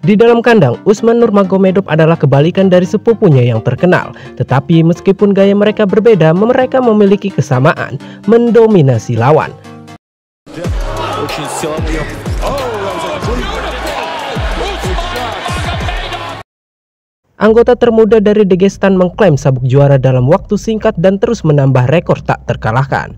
Di dalam kandang, Usman Nurmagomedov adalah kebalikan dari sepupunya yang terkenal. Tetapi meskipun gaya mereka berbeda, mereka memiliki kesamaan, mendominasi lawan. Anggota termuda dari Dagestan mengklaim sabuk juara dalam waktu singkat dan terus menambah rekor tak terkalahkan.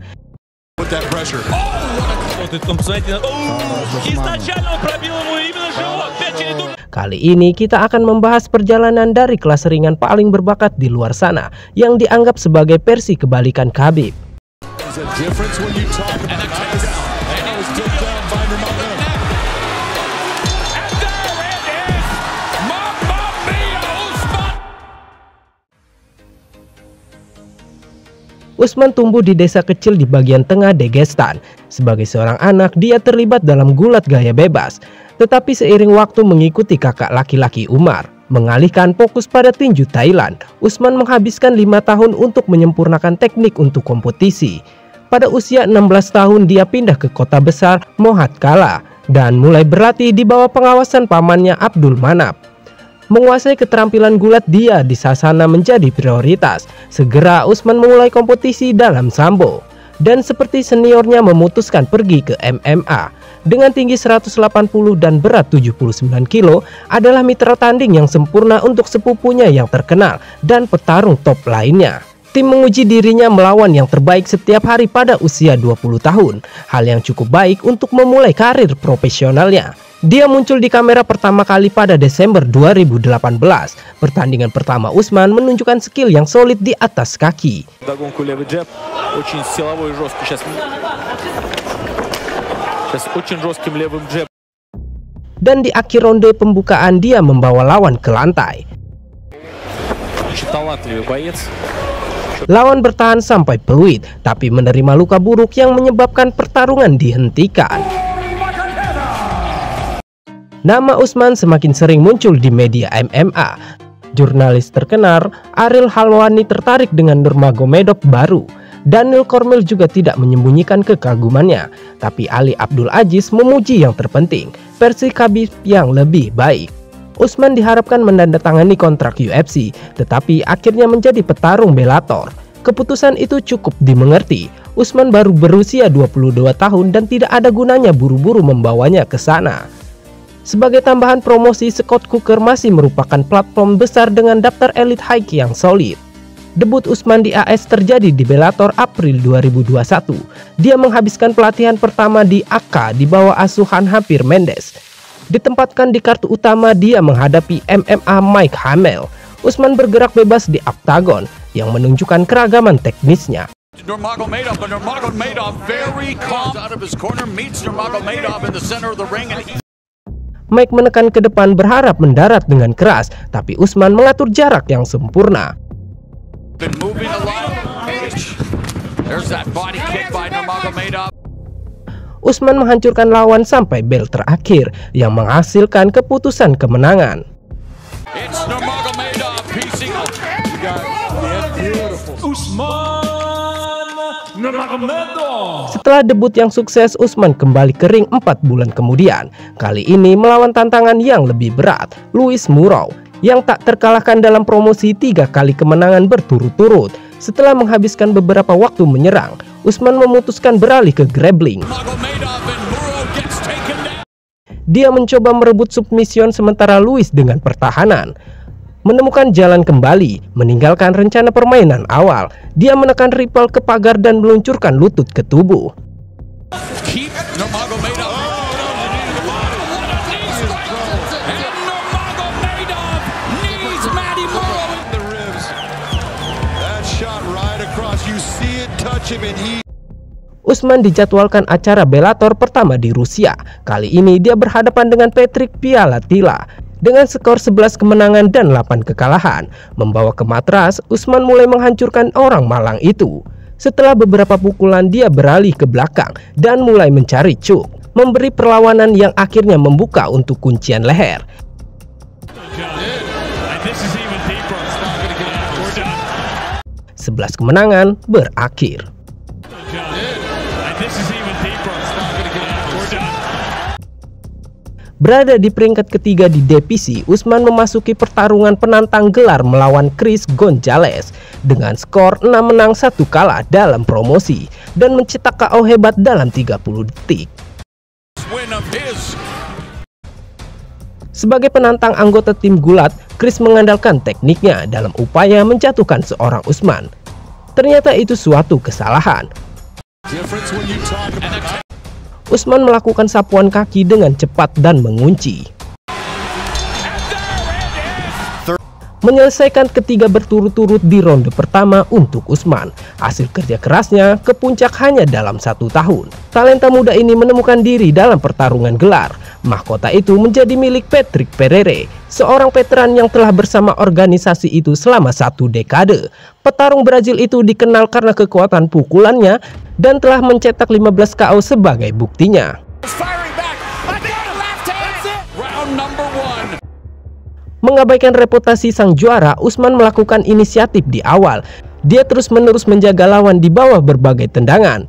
Kali ini kita akan membahas perjalanan dari kelas ringan paling berbakat di luar sana yang dianggap sebagai versi kebalikan Khabib. Usman tumbuh di desa kecil di bagian tengah Dagestan. Sebagai seorang anak, dia terlibat dalam gulat gaya bebas. Tetapi seiring waktu mengikuti kakak laki-laki Umar, mengalihkan fokus pada tinju Thailand, Usman menghabiskan 5 tahun untuk menyempurnakan teknik untuk kompetisi. Pada usia 16 tahun, dia pindah ke kota besar Mohatkala dan mulai berlatih di bawah pengawasan pamannya Abdul Manap. Menguasai keterampilan gulat dia di Sasana menjadi prioritas. Segera Usman memulai kompetisi dalam sambo. Dan seperti seniornya memutuskan pergi ke MMA. Dengan tinggi 180 dan berat 79 kilo adalah mitra tanding yang sempurna untuk sepupunya yang terkenal dan petarung top lainnya. Tim menguji dirinya melawan yang terbaik setiap hari pada usia 20 tahun. Hal yang cukup baik untuk memulai karir profesionalnya. Dia muncul di kamera pertama kali pada Desember 2018. Pertandingan pertama Usman menunjukkan skill yang solid di atas kaki. Dan di akhir ronde pembukaan dia membawa lawan ke lantai. Lawan bertahan sampai peluit, tapi menerima luka buruk yang menyebabkan pertarungan dihentikan. Nama Usman semakin sering muncul di media MMA. Jurnalis terkenal Ariel Halwani tertarik dengan Nurmagomedov baru. Daniel Cormier juga tidak menyembunyikan kekagumannya. Tapi Ali Abdul Aziz memuji yang terpenting, versi Khabib yang lebih baik. Usman diharapkan menandatangani kontrak UFC, tetapi akhirnya menjadi petarung Bellator. Keputusan itu cukup dimengerti. Usman baru berusia 22 tahun dan tidak ada gunanya buru-buru membawanya ke sana. Sebagai tambahan promosi, Scott Coker masih merupakan platform besar dengan daftar elite high yang solid. Debut Usman di AS terjadi di Bellator April 2021. Dia menghabiskan pelatihan pertama di AK di bawah asuhan Javier Mendes. Ditempatkan di kartu utama, dia menghadapi MMA Mike Hamel. Usman bergerak bebas di oktagon yang menunjukkan keragaman teknisnya. Mike menekan ke depan berharap mendarat dengan keras, tapi Usman mengatur jarak yang sempurna. Usman menghancurkan lawan sampai bel terakhir yang menghasilkan keputusan kemenangan. Setelah debut yang sukses, Usman kembali ke ring 4 bulan kemudian. Kali ini melawan tantangan yang lebih berat, Luis Muro, yang tak terkalahkan dalam promosi 3 kali kemenangan berturut-turut. Setelah menghabiskan beberapa waktu menyerang, Usman memutuskan beralih ke grappling. Dia mencoba merebut submission sementara Luis dengan pertahanan menemukan jalan kembali, meninggalkan rencana permainan awal. Dia menekan ripple ke pagar dan meluncurkan lutut ke tubuh. Usman dijadwalkan acara Bellator pertama di Rusia. Kali ini dia berhadapan dengan Patrick Pialatila. Dengan skor 11 kemenangan dan 8 kekalahan, membawa ke matras, Usman mulai menghancurkan orang Malang itu. Setelah beberapa pukulan, dia beralih ke belakang dan mulai mencari cuk, memberi perlawanan yang akhirnya membuka untuk kuncian leher. 11 kemenangan berakhir. Berada di peringkat ketiga di divisi, Usman memasuki pertarungan penantang gelar melawan Chris Gonzalez dengan skor 6 menang 1 kalah dalam promosi dan mencetak KO hebat dalam 30 detik. Sebagai penantang anggota tim gulat, Chris mengandalkan tekniknya dalam upaya menjatuhkan seorang Usman. Ternyata itu suatu kesalahan. Usman melakukan sapuan kaki dengan cepat dan mengunci. Menyelesaikan ketiga berturut-turut di ronde pertama untuk Usman. Hasil kerja kerasnya ke puncak hanya dalam 1 tahun. Talenta muda ini menemukan diri dalam pertarungan gelar. Mahkota itu menjadi milik Patrick Pereira, seorang veteran yang telah bersama organisasi itu selama 1 dekade. Petarung Brazil itu dikenal karena kekuatan pukulannya dan telah mencetak 15 KO sebagai buktinya. Mengabaikan reputasi sang juara, Usman melakukan inisiatif di awal. Dia terus-menerus menjaga lawan di bawah berbagai tendangan.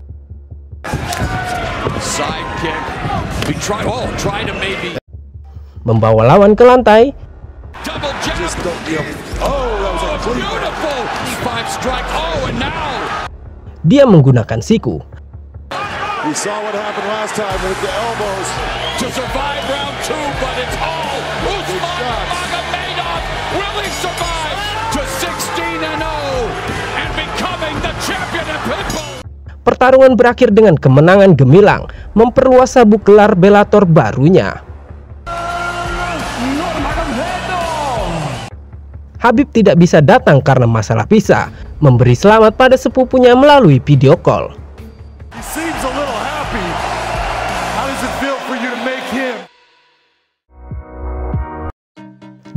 Membawa lawan ke lantai. Dia menggunakan siku. Pertarungan berakhir dengan kemenangan gemilang, memperluas sabuk gelar Bellator barunya. Khabib tidak bisa datang karena masalah visa, memberi selamat pada sepupunya melalui video call.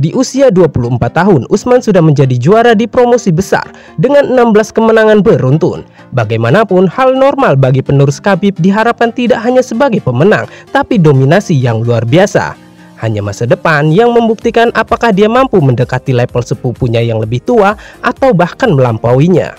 Di usia 24 tahun, Usman sudah menjadi juara di promosi besar dengan 16 kemenangan beruntun. Bagaimanapun, hal normal bagi penerus Khabib diharapkan tidak hanya sebagai pemenang, tapi dominasi yang luar biasa. Hanya masa depan yang membuktikan apakah dia mampu mendekati level sepupunya yang lebih tua atau bahkan melampauinya.